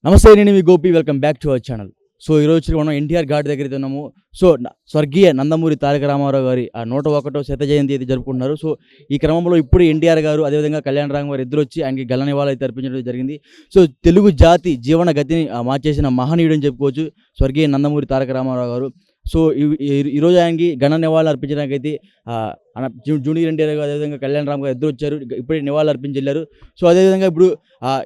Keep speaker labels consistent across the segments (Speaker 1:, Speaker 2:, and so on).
Speaker 1: నమస్తే, నేను మీ Gopi. Welcome back to our channel. So ఈరోజు మనం ఎన్టీఆర్ ఘాట్ దగ్గర అయితే ఉన్నాము. సో స్వర్గీయ నందమూరి తారక రామారావు గారి 101వ శత జయంతి అయితే జరుపుకుంటున్నారు. సో ఈ క్రమంలో ఇప్పుడు ఎన్టీఆర్ గారు అదేవిధంగా కళ్యాణ రామ్ గారు ఇద్దరు వచ్చి ఆయనకి గల్ల నివాళులు అయితే అర్పించడం జరిగింది. సో తెలుగు జాతి జీవన గతిని మార్చేసిన మహనీయుడు అని చెప్పుకోవచ్చు స్వర్గీయ నందమూరి తారక రామారావు గారు. సో ఈరోజు ఆయనకి ఘన నివాళులు అర్పించడానికి అయితే జూనియర్ ఎన్టీఆర్ గారు అదేవిధంగా కళ్యాణ రామ్ గారు ఇద్దరు వచ్చారు. ఇప్పుడే నివాళులు అర్పించి వెళ్ళారు. సో అదేవిధంగా ఇప్పుడు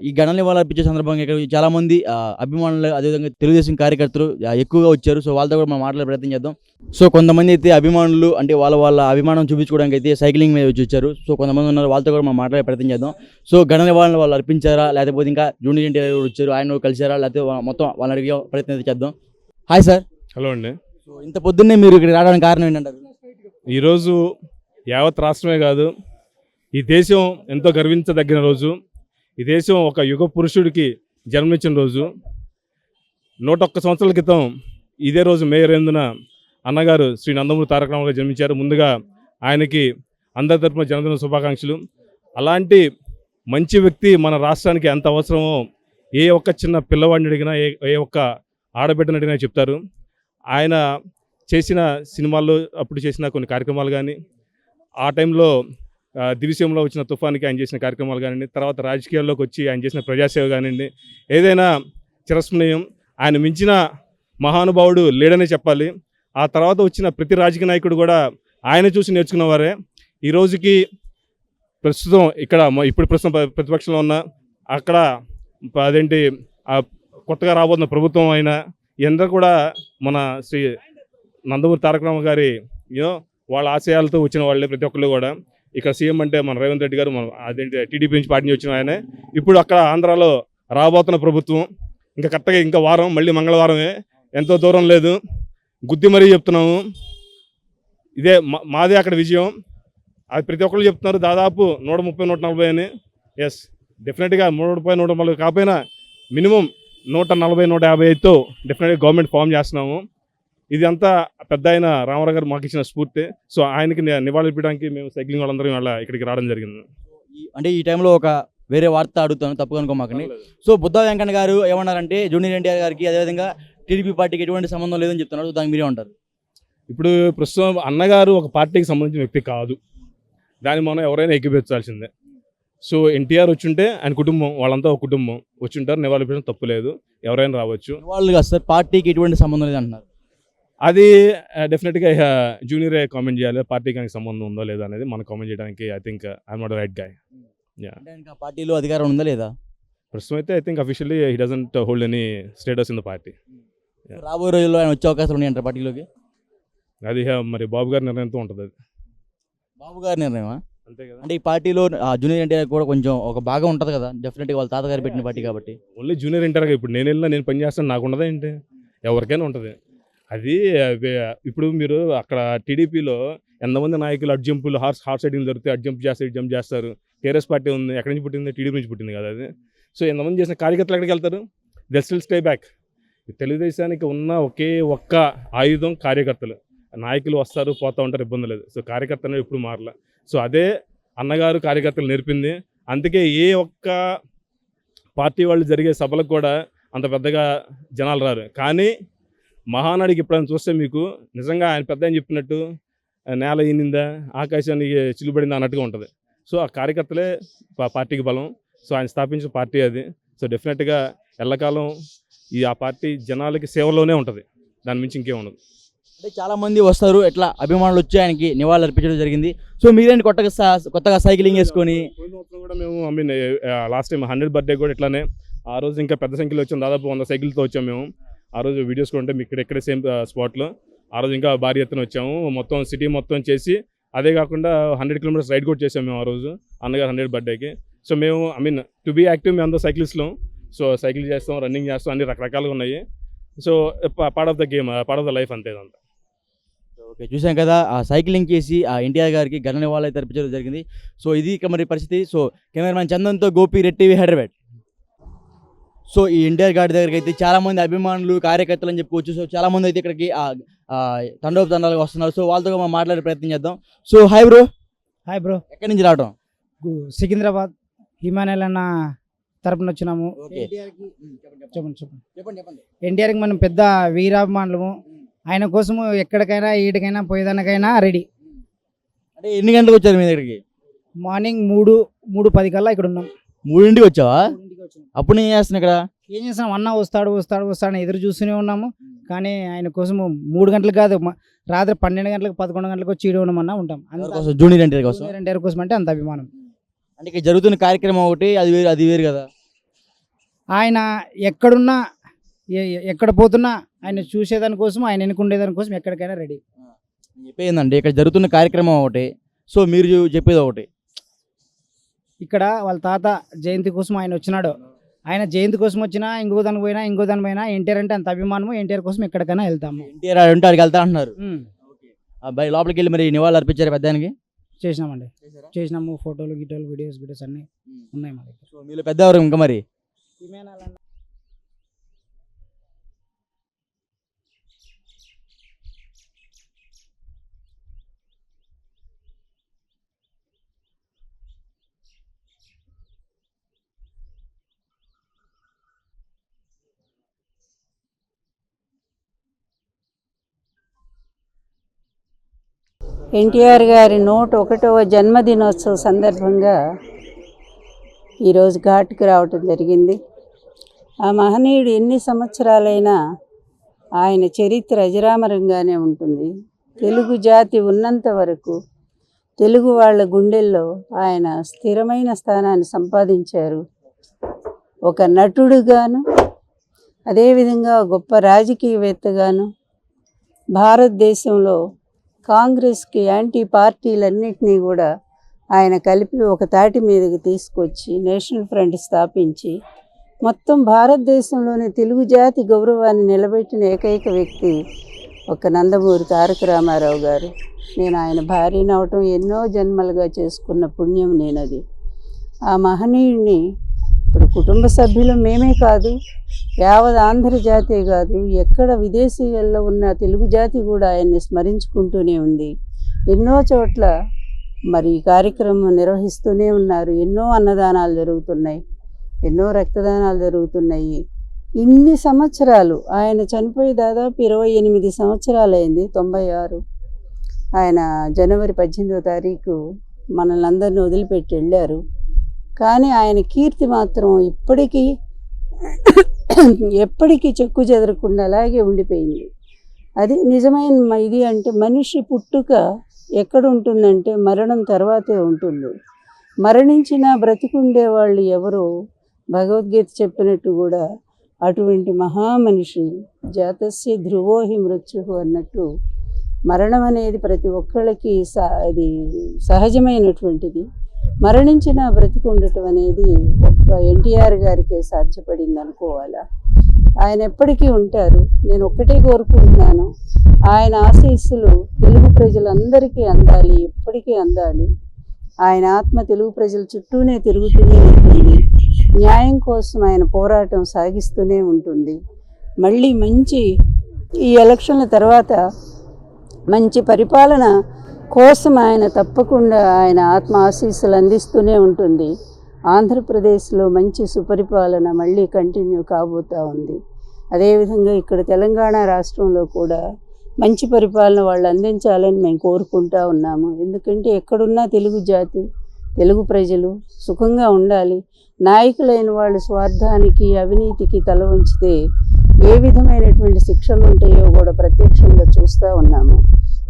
Speaker 1: ఈ ఘన నివాళులు అర్పించే సందర్భంగా ఇక్కడ చాలామంది అభిమానులు అదేవిధంగా తెలుగుదేశం కార్యకర్తలు ఎక్కువగా వచ్చారు. సో వాళ్ళతో కూడా మనం మాట్లాడే ప్రయత్నం చేద్దాం. సో కొంతమంది అయితే అభిమానులు అంటే వాళ్ళ అభిమానం చూపించుకోవడానికి అయితే సైక్లింగ్ మీద వచ్చి వచ్చారు. సో కొంతమంది ఉన్నారు, వాళ్ళతో కూడా మనం మాట్లాడే ప్రయత్నం చేద్దాం. సో ఘన నివాళులు వాళ్ళు అర్పించారా, లేకపోతే ఇంకా జూనియర్ ఎన్టీఆర్ గారు వచ్చారు ఆయన కలిసారా, లేకపోతే మొత్తం వాళ్ళని అడిగే ప్రయత్నం అయితే చేద్దాం. Hi sir.
Speaker 2: హలో అండి.
Speaker 1: సో ఇంత పొద్దున్నే మీరు ఇక్కడ రావడానికి కారణం ఏంటంటారు?
Speaker 2: ఈరోజు యావత్ రాష్ట్రమే కాదు, ఈ దేశం ఎంతో గర్వించదగిన రోజు. ఈ దేశం ఒక యుగ పురుషుడికి జన్మించిన రోజు. 101 సంవత్సరాల క్రితం ఇదే రోజు మే 8న అన్నగారు శ్రీ నందమూరి తారక రామారావు గారు జన్మించారు. ముందుగా ఆయనకి అందరి తరపున జన్మదిన శుభాకాంక్షలు. అలాంటి మంచి వ్యక్తి మన రాష్ట్రానికి ఎంత అవసరమో ఏ ఒక్క చిన్న పిల్లవాడిని అడిగినా, ఏ ఒక్క ఆడబిడ్డని అడిగినా చెప్తారు. ఆయన చేసిన సినిమాల్లో అప్పుడు చేసిన కొన్ని కార్యక్రమాలు కానీ, ఆ టైంలో దివిసీమలో వచ్చిన తుఫానికి ఆయన చేసిన కార్యక్రమాలు కానివ్వండి, తర్వాత రాజకీయాల్లోకి వచ్చి ఆయన చేసిన ప్రజాసేవ కానివ్వండి, ఏదైనా చిరస్మరణీయం. ఆయన మించిన మహానుభావుడు లేడనే చెప్పాలి. ఆ తర్వాత వచ్చిన ప్రతి రాజకీయ నాయకుడు కూడా ఆయన చూసి నేర్చుకున్నవారే. ఈ రోజుకి ప్రస్తుతం ఇక్కడ ప్రస్తుతం ప్రతిపక్షంలో ఉన్న అక్కడ అదేంటి కొత్తగా రాబోతున్న ప్రభుత్వం అయినా అందరూ కూడా మన శ్రీ నందమూరి తారక రామారావు గారి వాళ్ళ ఆశయాలతో వచ్చిన వాళ్ళే ప్రతి ఒక్కళ్ళు కూడా. ఇక్కడ సీఎం అంటే మన రేవంత్ రెడ్డి గారు, మన అదేంటి టీడీపీ నుంచి పార్టీ నుంచి వచ్చిన ఆయనే. ఇప్పుడు అక్కడ ఆంధ్రాలో రాబోతున్న ప్రభుత్వం ఇంకా కరెక్ట్గా ఇంకా వారం, మళ్ళీ మంగళవారమే, ఎంతో దూరం లేదు. గుద్ది మరీ చెప్తున్నాము, ఇదే మాదే అక్కడ విజయం. అది ప్రతి ఒక్కళ్ళు చెప్తున్నారు. దాదాపు 130, 140 అని. ఎస్, డెఫినెట్గా 130, 140 కాకపోయినా మినిమం 140, 150తో డెఫినెట్గా గవర్నమెంట్ ఫామ్ చేస్తున్నాము. ఇది అంతా పెద్ద ఆయన రామారావు గారు మాకు ఇచ్చిన స్ఫూర్తి. సో ఆయనకి నివాళులు ఇవ్వడానికి మేము సైక్లింగ్ వాళ్ళందరం వాళ్ళ ఇక్కడికి రావడం జరిగింది.
Speaker 1: అంటే ఈ టైంలో ఒక వేరే వార్త అడుగుతాను, తప్పుగా అనుకోమాకండి. సో బుద్ధ వెంకన్న గారు ఏమన్నారంటే జూనియర్ ఎన్టీఆర్ గారికి అదేవిధంగా టీడీపీ పార్టీకి ఎటువంటి సంబంధం లేదని చెప్తున్నారు. దానికి మీరే ఉంటారు.
Speaker 2: ఇప్పుడు ప్రస్తుతం అన్నగారు ఒక పార్టీకి సంబంధించిన వ్యక్తి కాదు, దాన్ని మనం ఎవరైనా ఎక్కిపించాల్సిందే. సో ఎన్టీఆర్ వచ్చుంటే ఆయన కుటుంబం, వాళ్ళంతా ఒక కుటుంబం వచ్చుంటారు, నివాళులు ఇవ్వడం తప్పు లేదు, ఎవరైనా రావచ్చు.
Speaker 1: వాళ్ళు కాదు సార్, పార్టీకి ఎటువంటి సంబంధం లేదు అంటున్నారు.
Speaker 2: అది డెఫినెట్గా జూనియరే కామెంట్ చేయాలి, పార్టీకి సంబంధం ఉందో లేదా అనేది మనం కామెంట్ చేయడానికి. I think I'm not right guy.
Speaker 1: పార్టీలో అధికారం ఉందా లేదా?
Speaker 2: ప్రస్తుతం అయితే I think officially he doesn't hold any status in the party.
Speaker 1: రాబోయే రోజుల్లో ఆయన వచ్చే అవకాశాలు ఉన్నాయంటారు పార్టీలోకి?
Speaker 2: అది మరి బాబు గారి నిర్ణయంతో ఉంటుంది. అది
Speaker 1: బాబు గారి నిర్ణయమా?
Speaker 2: అంతే కదా.
Speaker 1: అంటే ఈ పార్టీలో జూనియర్ ఎన్టీఆర్ కూడా కొంచెం ఒక భాగం ఉంటుంది కదా, డెఫినెట్గా వాళ్ళ తాతగారు పెట్టిన పార్టీ కాబట్టి.
Speaker 2: Only junior NTR. ఇప్పుడు నేను వెళ్ళినా, నేను పని చేస్తాను, నాకు ఉండదా ఏంటి? ఎవరికైనా ఉంటుంది అది. ఇప్పుడు మీరు అక్కడ టీడీపీలో ఎంతమంది నాయకులు అడ్జంపులు హార్స్ రైడింగ్ దొరికితే అడ్జంప్ చేస్తారు, జంప్ చేస్తారు. టీఆర్ఎస్ పార్టీ ఉంది, ఎక్కడి నుంచి పుట్టింది? టీడీపీ నుంచి పుట్టింది కదా అది. సో ఎంతమంది చేసిన కార్యకర్తలు ఎక్కడికి వెళ్తారు? They still stay back. తెలుగుదేశానికి ఉన్న ఒకే ఒక్క ఆయుధం కార్యకర్తలు. నాయకులు వస్తారు పోతూ ఉంటారు, ఇబ్బంది లేదు. సో కార్యకర్త అనేది ఎప్పుడు మారలే. సో అదే అన్నగారు కార్యకర్తలు నేర్పింది. అందుకే ఏ ఒక్క పార్టీ వాళ్ళు జరిగే సభలకు కూడా అంత పెద్దగా జనాలు రారు. కానీ మహానాడికి ఎప్పుడైనా చూస్తే మీకు నిజంగా ఆయన పెద్ద ఆయన చెప్పినట్టు నేల ఈనిందా, ఆకాశానికి చిల్లుబడిందా అన్నట్టుగా ఉంటుంది. సో ఆ కార్యకర్తలే పార్టీకి బలం. సో ఆయన స్థాపించిన పార్టీ అది. సో డెఫినెట్గా ఎల్లకాలం ఆ పార్టీ జనాలకి సేవలోనే ఉంటుంది, దాని మించి ఇంకేం ఉండదు.
Speaker 1: అంటే చాలామంది వస్తారు, ఎట్లా అభిమానులు వచ్చి ఆయనకి నివాళులు అర్పించడం జరిగింది. సో మీరేంటి కొత్తగా సైక్లింగ్ వేసుకొని?
Speaker 2: కూడా మేము లాస్ట్ టైం 100 బర్త్డే కూడా ఇట్లానే ఆ రోజు ఇంకా పెద్ద సంఖ్యలో వచ్చాం. దాదాపు 100 సైకిల్తో వచ్చాము మేము. ఆ రోజు వీడియోస్ కూడా ఉంటే మీకు ఇక్కడే సేమ్ స్పాట్లో. ఆ రోజు ఇంకా భారీ ఎత్తున వచ్చాము, మొత్తం సిటీ మొత్తం చేసి. అదే కాకుండా 100 కిలోమీటర్స్ రైడ్ కూడా చేసాము మేము ఆ రోజు అన్నగారు 100 బర్త్డేకి. సో మేము టు బీ యాక్టివ్ మేము అందరూ సైక్లిస్ట్లో. సో సైకిల్ చేస్తాం, రన్నింగ్ చేస్తాం, అన్ని రకరకాలుగా ఉన్నాయి. So part of the game, part of the life అంతే అంతా.
Speaker 1: ఓకే, చూసాం కదా ఆ సైక్లింగ్ చేసి ఆ ఎన్టీఆర్ గారికి ఘన నివాళులు అయితే అర్పించడం జరిగింది. సో ఇది ఇక మరి పరిస్థితి. సో కెమెరామెన్ చందన్తో Gopi, red TV, Hyderabad. So ఈ ఎన్టీఆర్ గారి దగ్గరికి అయితే చాలామంది అభిమానులు, కార్యకర్తలు అని చెప్పుకోవచ్చు. సో చాలామంది అయితే ఇక్కడికి తండోపతండాలుగా వస్తున్నారు. సో వాళ్ళతో మనం మాట్లాడే ప్రయత్నం చేద్దాం. So hi bro.
Speaker 3: Hi bro.
Speaker 1: ఎక్కడి నుంచి రావడం?
Speaker 3: సికింద్రాబాద్ హిమాలయన్ అన్న తరపున వచ్చినాము.
Speaker 1: ఓకే.
Speaker 3: చెప్పండి. ఎన్టీఆర్కి మనం పెద్ద వీరాభిమానులము. ఆయన కోసము ఎక్కడికైనా ఈడికైనా పోయేదానికైనా రెడీ.
Speaker 1: అంటే ఎన్ని గంటలకు వచ్చారు మీ దగ్గరికి?
Speaker 3: మార్నింగ్ 3:10 కల్లా ఇక్కడ ఉన్నాం.
Speaker 1: 3ంటికి వచ్చావా? అప్పుడు నేను చేస్తున్నా ఇక్కడ.
Speaker 3: ఏం చేస్తాం, అన్న వస్తాడు అని ఎదురు చూస్తూనే ఉన్నాము. కానీ ఆయన కోసము 3 గంటలకు కాదు, రాత్రి 12 గంటలకు 11 గంటలకు వచ్చి ఈడ ఉండమన్నా ఉంటాం.
Speaker 1: జూనియర్ ఎన్టీఆర్ కోసం.
Speaker 3: ఎన్టీఆర్ కోసం అంటే అంత అభిమానం.
Speaker 1: అంటే ఇక్కడ జరుగుతున్న కార్యక్రమం ఒకటి, అది వేరు కదా.
Speaker 3: ఆయన ఎక్కడున్నా ఎక్కడ పోతున్నా ఆయన చూసేదానికోసం, ఆయన ఎన్నుకుండేదానికోసం ఎక్కడికైనా రెడీ.
Speaker 1: చెప్పేందండి, ఇక్కడ జరుగుతున్న కార్యక్రమం ఒకటి, సో మీరు చెప్పేది ఒకటి.
Speaker 3: ఇక్కడ వాళ్ళ తాత జయంతి కోసం ఆయన వచ్చినాడు. ఆయన జయంతి కోసం వచ్చినా, ఇంకో దానికి పోయినా ఎన్టీఆర్ అంటే అంత అభిమానము. ఎన్టీఆర్ కోసం ఎక్కడికైనా వెళ్తాము.
Speaker 1: ఎన్టీఆర్ ఉంటే అక్కడికి వెళ్తా అంటున్నారు. అబ్బాయి లోపలికి వెళ్ళి మరి నివాళులు అర్పించారు పెద్దానికి?
Speaker 3: చేసినాము. ఫోటోలు వీడియోస్ అన్నీ ఉన్నాయి మా దగ్గర.
Speaker 1: సో మీలో పెద్దవారు ఇంకా మరి
Speaker 4: ఎన్టీఆర్ గారి 101వ జన్మదినోత్సవ సందర్భంగా ఈరోజు ఘాట్కి రావటం జరిగింది. ఆ మహనీయుడు ఎన్ని సంవత్సరాలైనా ఆయన చరిత్ర అజరామరంగానే ఉంటుంది. తెలుగు జాతి ఉన్నంత వరకు తెలుగు వాళ్ళ గుండెల్లో ఆయన స్థిరమైన స్థానాన్ని సంపాదించారు. ఒక నటుడుగాను, అదేవిధంగా గొప్ప రాజకీయవేత్తగాను, భారతదేశంలో కాంగ్రెస్కి యాంటీ పార్టీలన్నింటినీ కూడా ఆయన కలిపి ఒక తాటి మీదకి తీసుకొచ్చి నేషనల్ ఫ్రంట్ స్థాపించి మొత్తం భారతదేశంలోని తెలుగు జాతి గౌరవాన్ని నిలబెట్టిన ఏకైక వ్యక్తి ఒక నందమూరి తారక రామారావు గారు. నేను ఆయన భార్యని అవటం ఎన్నో జన్మలుగా చేసుకున్న పుణ్యం నేనది. ఆ మహనీయుడిని ఇప్పుడు కుటుంబ సభ్యులు మేమే కాదు, యావత్ ఆంధ్ర జాతే కాదు, ఎక్కడ విదేశీయాల్లో ఉన్న తెలుగు జాతి కూడా ఆయన్ని స్మరించుకుంటూనే ఉంది. ఎన్నో చోట్ల మరి ఈ కార్యక్రమం నిర్వహిస్తూనే ఉన్నారు. ఎన్నో అన్నదానాలు జరుగుతున్నాయి, ఎన్నో రక్తదానాలు జరుగుతున్నాయి. ఇన్ని సంవత్సరాలు ఆయన చనిపోయి దాదాపు 28 సంవత్సరాలైంది. 96 ఆయన జనవరి 18వ తారీఖు మనల్ని అందరినీ వదిలిపెట్టి వెళ్ళారు. కానీ ఆయన కీర్తి మాత్రం ఎప్పటికీ చెక్కు చెదరకుండా అలాగే ఉండిపోయింది. అది నిజమైన ఇది అంటే మనిషి పుట్టుక ఎక్కడ ఉంటుందంటే మరణం తర్వాతే ఉంటుంది. మరణించిన బ్రతికుండే వాళ్ళు ఎవరో భగవద్గీత చెప్పినట్టు కూడా అటువంటి మహామనిషి జాతస్య ధ్రువోహి మృత్యు అన్నట్టు మరణం అనేది ప్రతి ఒక్కళ్ళకి అది సహజమైనటువంటిది. మరణించిన బ్రతికి ఉండటం అనేది ఒక్క ఎన్టీఆర్ గారికే సాధ్యపడింది అనుకోవాలా. ఆయన ఎప్పటికీ ఉంటారు. నేను ఒక్కటే కోరుకుంటున్నాను, ఆయన ఆశీస్సులు తెలుగు ప్రజలందరికీ అందాలి, ఎప్పటికీ అందాలి. ఆయన ఆత్మ తెలుగు ప్రజల చుట్టూనే తిరుగుతూనే ఉంటుంది. న్యాయం కోసం ఆయన పోరాటం సాగిస్తూనే ఉంటుంది. మళ్ళీ ఈ ఎలక్షన్ల తర్వాత మంచి పరిపాలన కోసం ఆయన తప్పకుండా ఆయన ఆత్మ ఆశీస్సులు అందిస్తూనే ఉంటుంది. ఆంధ్రప్రదేశ్లో మంచి సుపరిపాలన మళ్ళీ కంటిన్యూ కాబోతూ ఉంది. అదేవిధంగా ఇక్కడ తెలంగాణ రాష్ట్రంలో కూడా మంచి పరిపాలన వాళ్ళు అందించాలని మేము కోరుకుంటూ ఉన్నాము. ఎందుకంటే ఎక్కడున్నా తెలుగు జాతి, తెలుగు ప్రజలు సుఖంగా ఉండాలి. నాయకులైన వాళ్ళు స్వార్థానికి, అవినీతికి తల వంచితే ఏ విధమైనటువంటి శిక్షలు ఉంటాయో కూడా ప్రత్యక్షంగా చూస్తూ ఉన్నాము.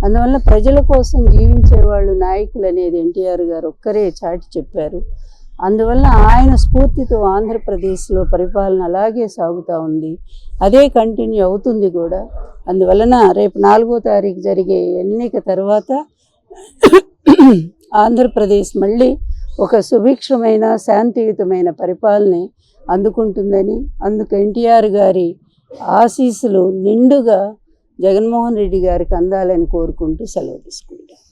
Speaker 4: అందువల్ల ప్రజల కోసం జీవించే వాళ్ళు నాయకులు అనేది ఎన్టీఆర్ గారు ఒక్కరే చాటి చెప్పారు. అందువల్ల ఆయన స్ఫూర్తితో ఆంధ్రప్రదేశ్లో పరిపాలన అలాగే సాగుతూ ఉంది, అదే కంటిన్యూ అవుతుంది కూడా. అందువలన రేపు 4వ తారీఖు జరిగే ఎన్నిక తర్వాత ఆంధ్రప్రదేశ్ మళ్ళీ ఒక సుభిక్షమైన శాంతియుతమైన పరిపాలన అందుకుంటుందని, అందుకు ఎన్టీఆర్ గారి ఆశీస్సులు నిండుగా జగన్మోహన్ రెడ్డి గారికి అందాలని కోరుకుంటూ సెలవు తీసుకుంటాను.